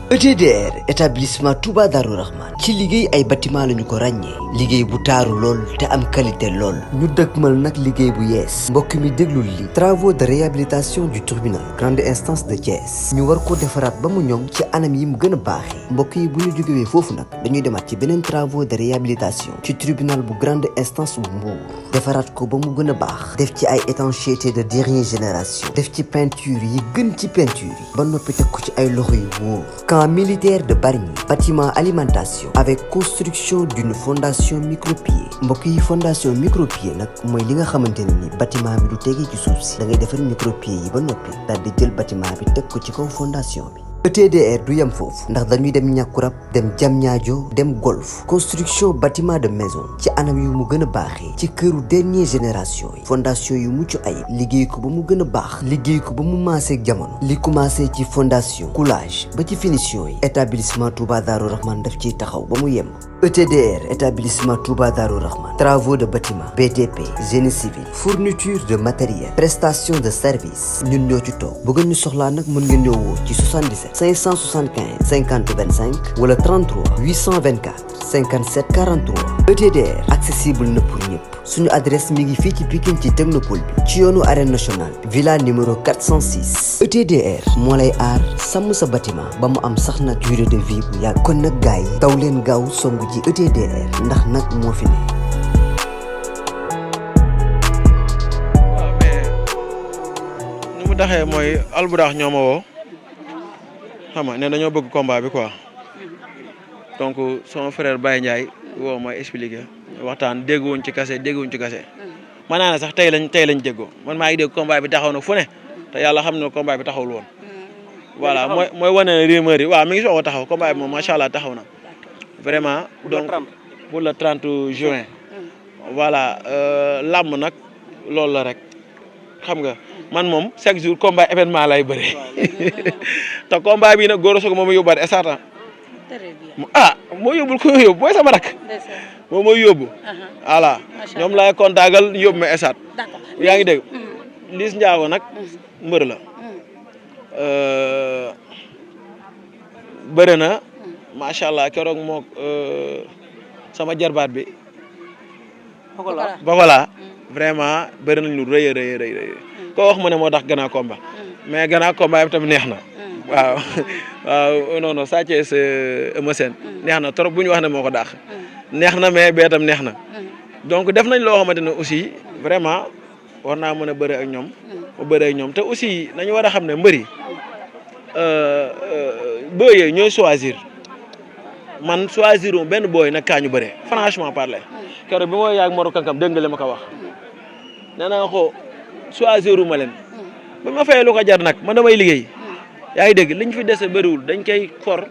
ETDR établissement Touba Darou Rahman ci liggéey ay bâtiment lañu ko ràññee liggéey bu taaru lool te am qualité lool ñu dëkkmal nag liggéey bu yees mbokk mi déglul li travaux de réhabilitation du tribunal grande instance de Thiès ñu war ko defaraat ba mu ñoŋ ci anam yi mu gën a baaxee mbokk yi bu ñu jógewee foofu nag dañuy demaat ci beneen travaux de réhabilitation ci tribunal bu grande instance bu Mbour defaraat ko ba mu gën a baax def ci ay étanchéité de dernière génération def ci peinture yi gën ci peinture yi ba noppi teg ko ci ay loxo yu wóor camp militaire de Bargny bâtiment alimentation avec construction d'une fondation micropieux mbokk yi fondation micropieux nag mooy li nga xamante ne ni bâtiment bi du tegee ci suuf si da ngay defar micropieux yi ba noppi daal di jël bâtiment bi teg ko ci kaw fondation bi. ETDR du yem foofu ndax dañuy dem Ñàkkurab dem Diamniadio dem Golf construction bâtiment de maison ci anam yu mu gën a baaxee ci këru dernière génération yi fondation yu mucc ay liggéey ko ba mu gën a baax liggéey ko ba mu maaseeg jamono li commencé ci fondation coulage ba ci finition yi établissement Touba Darou Rahman daf ciy taxaw ba mu yemb. ETDR établissement Touba Darou Rahman travaux de bâtiment BTP génie civil fourniture de matériel prestation de service ñun ñoo ci toog bu ngeen ñu soxlaa nag mën ngeen ñoo woo ci 77 575 50 25 wala 33 824 57 43 ETDR accessible na pour ñëpp suñu adresse mi ngi fii ci Pikine ci technopole bi ci yoonu arène nationale villa numéro 406 ETDR moo lay aar sàmm sa bâtiment ba mu am sax na durée de vie bu yàgg kon nag gars yi daw leen gaaw songu ji ETDR ndax nag moo fi ne. waaw mais ni mu taxee mooy Albourakh ñoo ma woo xam nga ne dañoo bëgg combat bi quoi donc sama frère Baye Ndiaye woo ma expliqué waxtaan dégguwuñ ci kase man naa ne sax tey lañ déggoo man maa ngi dégg combat bi taxaw na fu ne te yàlla xam ne combat bi taxawul woon voilà mooy wane ne rumeur yi waaw mi ngi soog a taxaw combat bi moom macha allah taxaw na vraiment donc pour le 30 juin voilà làmb nag loolu la rek xam nga man moom chaque jour combat événement lay bëre te combat bi nag góor soog moom yóbbaat esata moo yóbbul ko yóbbu mooy sama rak moom mooy yóbbu voilà ñoom laay kontaagal yóbbu ma esat yaa ngi dégg Liss Ndiago nag mbër la bëre na macha allah keroog mook sama jarbaat bi Pokola vraiment bëri nañ lu rëy koo wax mu ne moo tax gannaaw combat mais gannaaw combat bi tamit neex na waaw non Sa Thiès Eumeu Sène neex na trop bu ñu wax ne moo ko dàq neex na mais bee tam neex na donc def nañ loo xamante ne aussi vraiment war naa mën a bëre ak ñoom ma bëre ak ñoom te aussi nañu war a xam ne mbëri booyee ñooy choisir man choisir benn booy nag kaa ñu bëre franchement parler keroog bi mooy yaag Moro Kankam dégg nga li ma ko wax nee naa ko choisir ma leen ba ma fayee lu ko jar nag man damay liggéey yaa ngi dégg liñ fi dese bëriwul dañ koy for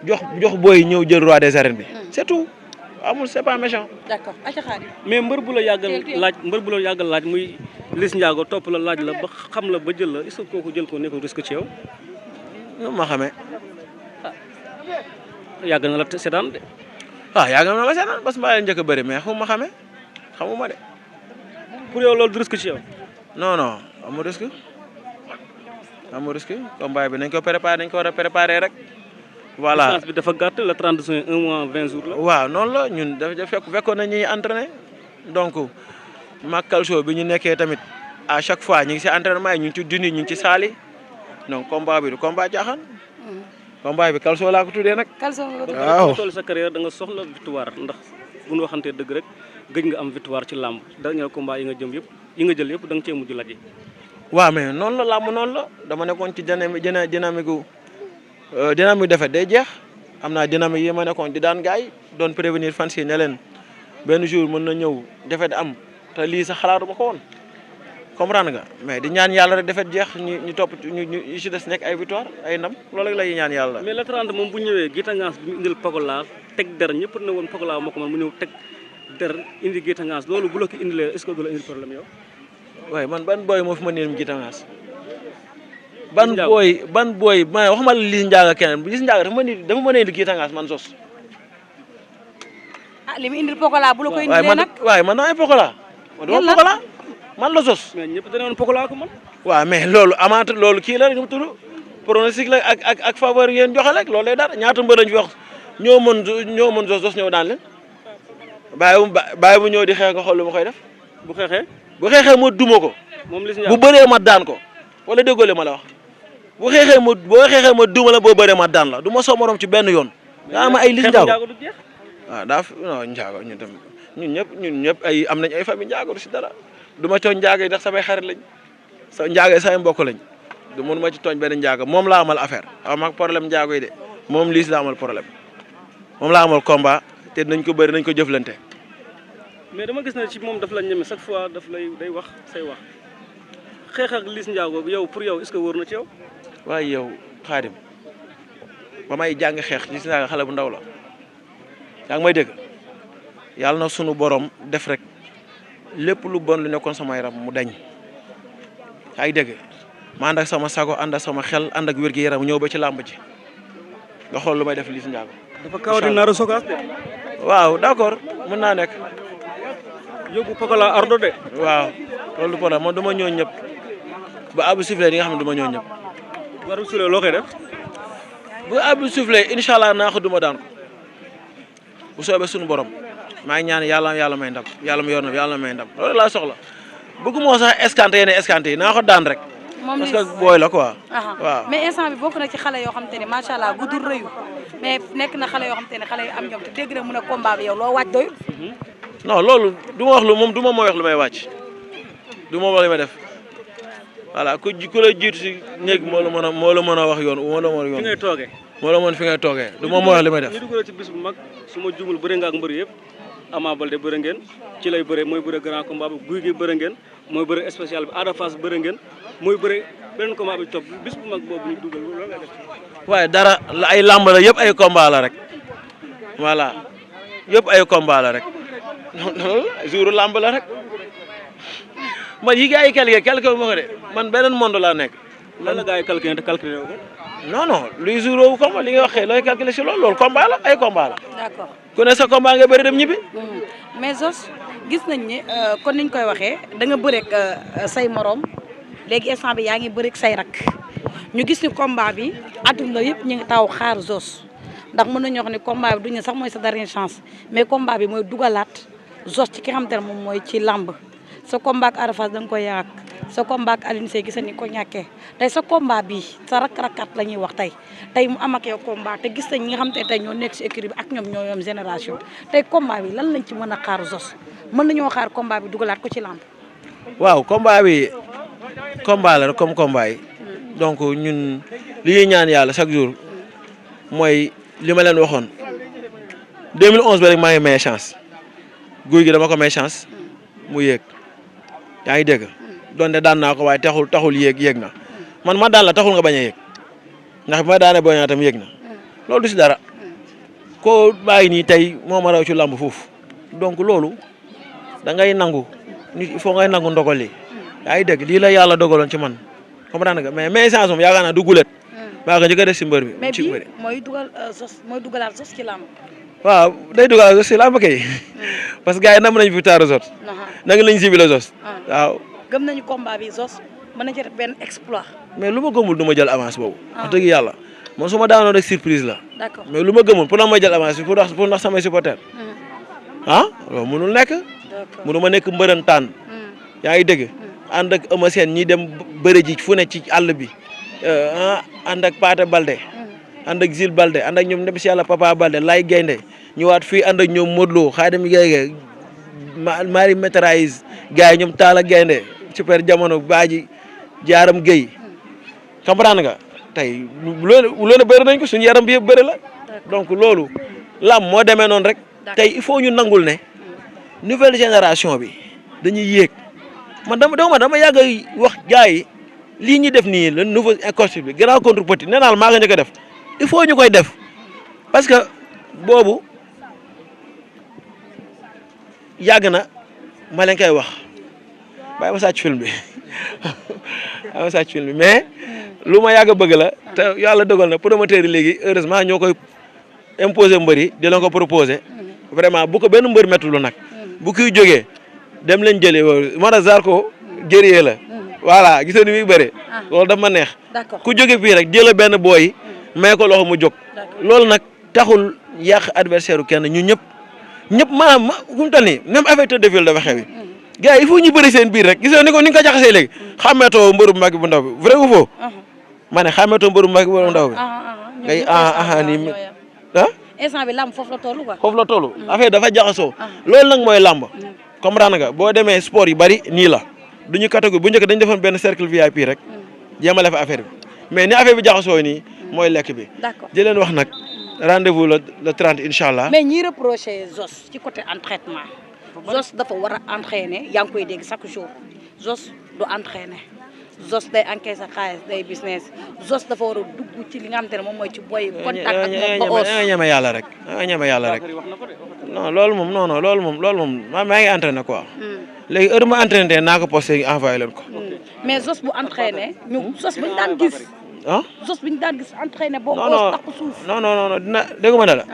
jox booy ñëw jël roi des arènes bi c'est tout amul c'est pas méchant. d'accord aca Khadim mais mbër bu la yàggal laaj muy Liss Ndiago topp la laaj la ba xam la ba jël la est-ce que kooku jël ko nekkul risque ci yow. nu ma xamee. yàgg na la seetaan de. yàgg na la seetaan parce que maa leen njëkk a bëri mais xamuma xamuma de. pour yow loolu du risque ci yow. non amul risque combat bi nañ ko war a préparer rek. voilà distance bi dafa gàtt le 30 juin 1 mois 20 jours la. waaw noonu la ñun dafa fekkoon na ñuy entraîné donc mag Calcio bi ñu nekkee tamit à chaque fois ñu ngi si entraînement yi ñu ngi ci duni ñu ngi ci saali donc combat bi du combat jaaxaan. combat bi Calcio laa ko tuddee nag. waaw toll sa carrière da nga soxla victoire ndax bu ñu waxantee dëgg rek gëj nga am victoire ci làmb dernier combat yi nga jël yëpp da nga cee mujj laje. waaw mais noonu la làmb noonu la dama nekkoon ci dynamique defet day jeex am naa dynamique yi ma nekkoon di daan gaay doon prévenir fans yi ne leen benn jour mën na ñëw defet am te lii sax xalaatu ma ko woon comprendre nga mais di ñaan yàlla rek defet jeex ñu topp ñu ci des nekk ay victoire ay ndam loolu rek lay ñaan yàlla. mais le 30 moom bu ñëwee Guitangaas bi mu indil Pokola teg der ñëpp ne woon Pokola moo ko man mu ñëw teg der indi Guitangaas loolu bu la ko indilee est-ce que du la indil problème yow. waaye man ban booy moo fi ma néem Guitangaas ban booy ma wax ma la Liss Ndiago keneen Liss Ndiago dafa mën a indi Guitangaas man sos. li mu indil Pokola bu la ko indilee nag waaye man damay Pokola. man la sos. mais ñëpp dañu woon Pokola ko man. waaw mais loolu amaat loolu kii la rek mu tudd pronostic la ak faveur yéen joxe rek loolu lay dara ñaata mbër lañ fi wax ñoo mën Zoss ñëw daan leen bàyyi bu ñëw di xeex nga xool lu ma koy def bu xeexee ma duma ko bu bëree ma daan ko wala déggoo ma la wax boo xeexee ma duma la boo bëree ma daan la du ma soo morom ci benn yoon nga am ay Liss Ndiago waaw non Ndiago ñun ñëpp ay am nañ ay famille Ndiago du si dara du ma tooñ Ndiago yi ndax samay xarit lañ Ndiago yi samay mbokk lañ du mënu ma ci tooñ benn Ndiago moom laa amal affaire am ak problème Ndiago yi de moom Liss la amal problème moom laa amal combat te nañ ko bëri nañ ko jëflante. mais dama gis ne ci moom daf la ñeme chaque fois daf lay day wax say wax xeex ak Liss Ndiago yow pour yow est-ce que wóor na ci yow. waaye yow Xaadim ba may jàng xeex Liss Ndiago xale bu ndaw la yaa ngi may dégg yàlla na sunu borom def rek lépp lu bon lu nekkoon sama yaram mu dañ yaa ngi dégg ma ànd ak sama sago ànd ak sama xel ànd ak wér-gi-yaram ñëw ba ci làmb ji nga xool lu may def Liss Ndiago. dafa kaw di naaru sokaas de. waaw d'accord mën naa nekk. yóbbu Pokola ardo de. waaw loolu du problème man du ma ñëw ñëpp ba abu sifle di nga xam ne du ma ñëw ñëpp. bu abu sifle loo koy def. bu abu sifle incha allah naa ko duma daan ko bu soobee suñu borom maa ngi ñaan yàlla may ndam yàlla may ndam loolu laa soxla bëgguma sax escanté yi naa ko daan rek. moom parce que booy la quoi. waaw mais instant bi bokk na ci xale yoo xam te ne macha allah guddul rëyu mais nekk na xale yoo xam te ne xale yu am jom te dégg na mu ne combat bi yow loo waaj doyul. non loolu du ma wax lu moom du ma wax lu may wàcc du ma wax lu may def voilà ku la jiitu si néeg moo la mën a wax yoon moo la mën a yoon. fi ngay toogee. moo la mën fi ngay toogee du ma wax li may def. ñu dugal ci bis bu mag su ma jumul bëre nga ak mbër yëpp Ama Baldé bëre ngeen ci lay bëre mooy bëre grand combat bi Gouye Gui bëre ngeen mooy bëre spécial bi Ada Fass bëre ngeen mooy bëre beneen combat bi topp bis bu mag boobu ñu dugal loolu nga def. waaye dara ay lamb la yëpp ay combat la rek voilà yëpp ay combat la rek jour lamb la rek man yi gars yi calculé wu ma ko de man beneen monde laa nekk. lan la gars yi calculé te calculé wu ko. non luy jour wu combat li nga waxee looy calculé si loolu combat la ay combat la. d'accord ku ne sa combat nga bëri dem ñibbi. mais Zoss gis nañ ne kon niñ koy waxee da nga bëreeg say morom léegi instant bi yaa ngi bëreeg say rak ñu gis ni combat bi adduna yëpp ñu ngi taw xaar Zoss ndax mën nañoo wax ni combat bi duñu sax mooy sa dernière chance mais combat bi mooy dugalaat Zoss ci ki nga xamante ne moom mooy ci làmb sa combat ak Ada Fass da nga koy yàq sa combat ak Alioune Seye gis ni ko ñàkkee tey sa combat bi sa rak-rakat la ñuy wax tey mu am ak yow combat te gis nañ ñi nga xam te tey ñoo nekk si écurie bi ak ñoom ñoo yom génération tey combat bi lan lañ ci mën a xaar Zoss mën nañoo xaar combat bi dugalaat ko ci làmb. waaw combat bi combat la rek comme combat yi donc ñun li ñuy ñaan yàlla chaque jour mooy li ma leen waxoon 2011 ba rek maa ngi may chance Gouye Gui dama ko may chance mu yéeg yaa ngi dégg donte daan naa ko waaye taxul yéeg na man ma daan la taxul nga bañ a yéeg ndax bi ma daanee booy naa tam yéeg na loolu du si dara koo bàyyi nii tey moo ma raw ci lamb foofu donc loolu da ngay nangu nit il faut ngay nangu ndogal li yaa ngi dégg lii la yàlla dogaloon ci man comprendre nga mais chance moom yaakaar naa du gulet maa ko njëkk a def si mbër bi ci mbër mooy dugalaat Zoss ci lamb. waaw day dugal si lamb kay parce que gars yi nam nañ victoire Zoss nangi lañ ciblé Zoss waaw gëm nañu combat bi Zoss mën na ci def benn exploit. mais lu ma gëmul du ma jël avance boobu wax dëgg yàlla man su ma daanoo rek surprise la d'accord mais lu ma gëmul pour la may jël avance bi pour ndax samay supporter loolu mënul nekk mënu ma nekk mbërëntaan yaa ngi dégg ànd ak Eumeu Sène ñi dem bëre ji fu ne ci àll bi ànd ak Paate Balde ànd ak Zil Balde ànd ak ñoom ndem si yàlla Papa Balde Lay Gaynde ñëwaat fii ànd ak ñoom Modou Lo Khadim Gueye Mari Métraïs gars yi ñoom Talla Gaynde super jamono Baaji Jaaram Gueye comprendre nga tey loolu bëri nañ ko suñu yaram bi yëpp bëri la donc loolu lam moo demee noonu rek tey il faut ñu nangul ne nouvelle génération bi dañuy yéeg man dama yàgg wax gars yi lii ñuy def nii le nouveau coach bi grand contre petit nee naa maa nga njëkk a def il faut ñu koy def parce que boobu yàgg na ma leen koy wax bàyyi ma sàcc film bi mais lu ma yàgg bëgg la te yàlla dogal na promoteur yi léegi heureusement ñoo koy imposer mbër yi di leen ko proposer vraiment bu ko benn mbër méttul nag bu kiy jógee dem leen jëlee moo tax Zarko guerrier la voilà gisoo ni muy bëre. loolu daf ma neex. d'accord ku jóge fii rek jëla benn booy may ko loxo mu jóg. loolu nag taxul yàq adversaire u kenn ñun ñëpp maanaam fu mu toll nii même affaire tête de file dafa xewi. gars yi il faut ñu bëri seen biir rek gisoo ni ko jaxasee léegi xàmmeetoo mbëru bu mag bu ndaw bi vrai ou faux. ma ne xàmmeetoo mbëru bu mag bu ndaw bi. ngay nii instant bi lamb foofu la toll quoi. foofu la toll affaire dafa jaxasoo. loolu nag mooy lamb. comprendre nga boo demee sport yu bari nii la du ñu catégorie bu njëkk dañu defoon benn cercle VIP rek jéemale fa affaire bi mais ni affaire bi jaxasoo nii mooy lekk bi. d'accord di leen wax nag rendez-vous le 30 incha allah. mais ñi reproché Zoss ci côté entraînement Zoss dafa war a entraîner yaa ngi koy dégg chaque jour Zoss du entraîner Zoss day encaisser xaalis day business Zoss dafa war a dugg ci li nga xamante ne moom mooy ci boy contact ak moom ba os ñeme yàlla rek ñeme yàlla rek non loolu moom maa ngi entraîné quoi. léegi heure ma entraîné naa ko posté envoyé leen ko. mais Zoss bu entraîné ñu Zoss bu ñu daan gis. Zoss bu ñu daan gis entraîné boo os takku suuf. non dina déggu ma ne la.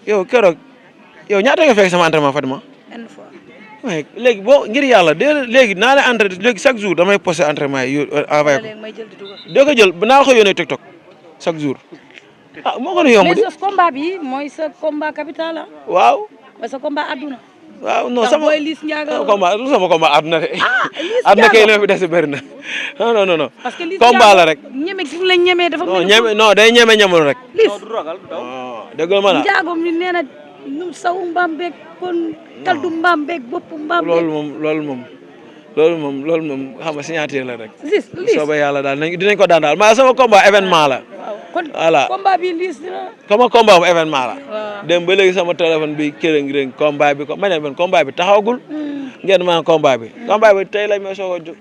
yow keroog yow ñaata nga fekk sama entraînement Fatima. une fois. waaye léegi boo ngir yàlla léegi naa la entraîné léegi chaque jour damay posté entraînement yi envoyé ko. doo ko jël naa ko yónnee TikTok chaque jour. moo ko yomb de. mais Zoss combat bi mooy sa combat capital la. waaw. mooy sa combat adduna. waaw non sama booy Liss Ndiago sama combat àdduna de. Liss àdduna kay li ma fi des bëri na non. parce que Liss combat la rek. ñeme gi la ñeme dafa. non day ñemul rek. Liss du ragal du daw. dégg ma la. Ndiago mi nee na nu saw mbaam beeg kon kaldu mbaam beeg bopp mbaam beeg. loolu moom xam nga signature la rek. Liss soobee yàlla daal dinañ ko daan daal maa sama combat événement la. kon voilà combat bi Liss dina. sama combat événement la. waaw dem ba léegi sama téléphone bi kërëng combat bi ma ne combat bi taxawagul. ngeen ma combat bi. combat bi tey lañ ma soog a jóg.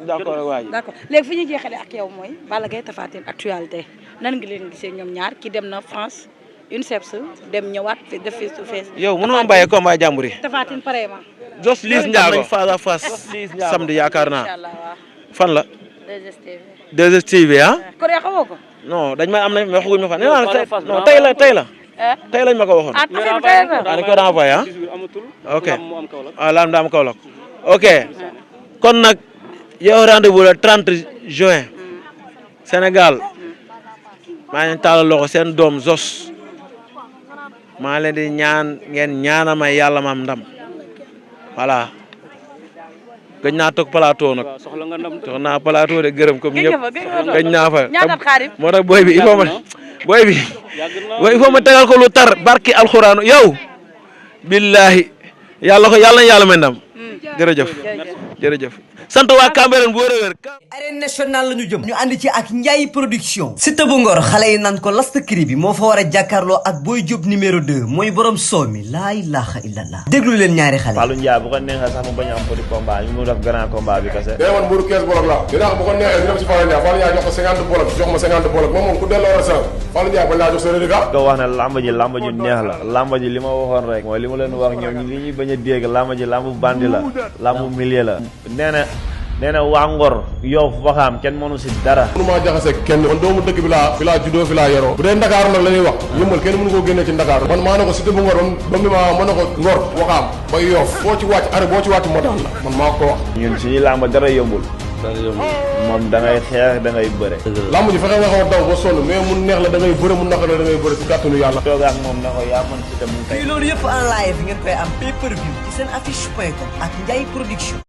d'accord waa ji. d'accord léegi fi ñu jeexalee ak yow mooy Balla Gaye Tapha Tine actualité nan nga leen gisee ñoom ñaar ki dem na France UNICEF dem ñëwaat fi def face to face. yow mënoo bàyyi combat jàmbur yi. Tapha Tine pare ma. Zoss Liss Ndiago face à face samedi yaakaar naa. fan la. 2STV kon yow xamoo ko. non dañ ma am na mais waxuñu ma fa nee naa non tey lañ ma ko waxoon. affaire bi tey la. dañ ko renvoyé ok lam da am Kaolack ok kon nag yow rendez-vous le 30 juin Sénégal maa ngi taalal loxo seen doom Zoss maa leen di ñaan ngeen ñaanama yàlla ma am ndam voilà gëj naa toog plateau nag soxla nga ndam soxla naa plateau de gërëm comme ñëpp gëj naa fa ñaata xaarim moo tax booy bi il faut ma tegal ko lu tar barki alxuraanu yow billahi yàlla may ndam jërëjëf sant waa Cambérène bu wér arène nationale la ñu jëm ñu ànd ci ak Ndiaye production Siteu bu Ngor xale yi naan ko last cri bi moo fa war a jàkkaarloo ak Boy Diop numéro 2 mooy borom soow mi laa ilaha illallah déglu leen ñaari xale Fallou Ndiaye bu ko neexee sax mu bañ a am petit combat ñu mu def grand combat bi kese day woon mburu 15 bolok la dinaa ko bu ko neexee ñu dem si Fallou Ndiaye jox ko 50 bolok jox ma 50 bolok moom ku delloo sa Fallou Ndiaye bañ laa jox sa reliquat ko wax ne lamba ji neex la lamba ji li ma waxoon rek mooy li ma leen wax ñoom li ñuy bañ a dégg lamba ji lambu bandi la lambu milieu la nee na waa Ngor Yoff Waxaam kenn mënu si dara mënu maa jaxase kenn man doomu dëkk bi laa juddoo fi laa yoroo bu dee Ndakaaru nag la ñuy wax yëmbal kenn mënu koo génnee ci Ndakaaru man maa ne ko Siteu bu Ngor ba mi ma mën na ko Ngor Waxaam ba Yoff boo ci wàcc ma daan la man maa ko wax ñun suñuy lamba dara yombul moom da ngay xeex da ngay bëre lamb ji fexe nga xaw a daw ba sonn mais mun neex la da ngay bëre mun naqar la da ngay bëre si kàttanu yàlla toog ak moom na ko yaa mën Siteu mu fii loolu yëpp en live ngeen koy am pay per view ci seen affiche.com ak Ndiaye production